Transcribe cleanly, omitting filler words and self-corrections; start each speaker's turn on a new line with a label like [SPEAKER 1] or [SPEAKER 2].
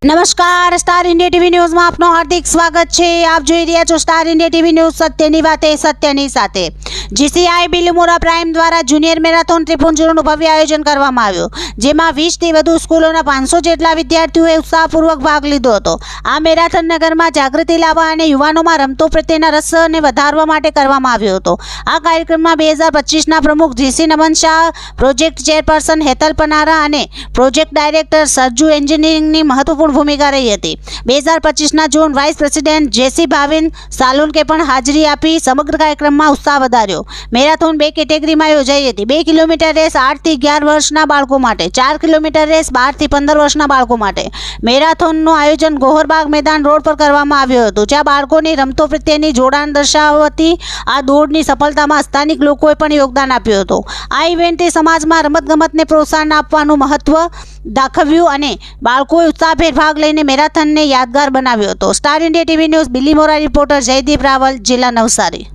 [SPEAKER 1] નમસ્કાર, star India TV ન્યૂઝમાં આપનું હાર્દિક સ્વાગત છે। આપ જોઈ રહ્યા છો સ્ટાર ઇન્ડિયા ટીવી ન્યૂઝ, સત્યની વાતે સત્યની સાથે। જીસીઆઈ બિલીમોરા પ્રાઇમ દ્વારા જુનિયર મેરાથોન ત્રિપુંજનું ભવ્ય આયોજન કરવામાં આવ્યું, જેમાં 20થી વધુ સ્કૂલોના 500 જેટલા વિદ્યાર્થીઓએ ઉત્સાહપૂર્વક ભાગ લીધો હતો। આ મેરાથોન નગરમાં જાગૃતિ લાવવા અને યુવાનોમાં રમતો પ્રત્યેના રસને વધારવા માટે કરવામાં આવ્યો હતો। આ કાર્યક્રમમાં 2025ના પ્રમુખ જીસી નમન શાહ, પ્રોજેક્ટ ચેરપર્સન હેતલ પનારા અને પ્રોજેક્ટ ડાયરેક્ટર સરજુ એન્જિનિયરિંગની મહત્વપૂર્ણ ભૂમિકા રહી હતી। 2025ના ઝોન વાઇસ પ્રેસિડેન્ટ જેસી ભાવિન સાલુનકે પણ હાજરી આપી સમગ્ર કાર્યક્રમમાં ઉત્સાહ વધાર્યો। મેરાથોન 2 કેટેગરીમાં યોજાઈ હતી। 2 કિલોમીટર રેસ 8 થી 11 વર્ષના બાળકો માટે, 4 કિલોમીટર રેસ 12 થી 15 વર્ષના બાળકો માટે। મેરાથોનનું આયોજન ગોહરબાગ મેદાન રોડ પર કરવામાં આવ્યું હતું, જ્યાં બાળકોની રમતો પ્રત્યેની જોડાણ દર્શાવતી આ દોડની સફળતામાં સ્થાનિક લોકોએ પણ યોગદાન આપ્યું હતું। આ ઇવેન્ટે સમાજમાં રમતગમતને પ્રોત્સાહન આપવાનું મહત્વ દાખવ્યું અને બાળકોએ ઉત્સાહભેર ભાગ લઈને મેરાથોનને યાદગાર બનાવ્યો હતો। Star India TV news Bilimora reporter Jaydeep Raval, જિલ્લા નવસારી।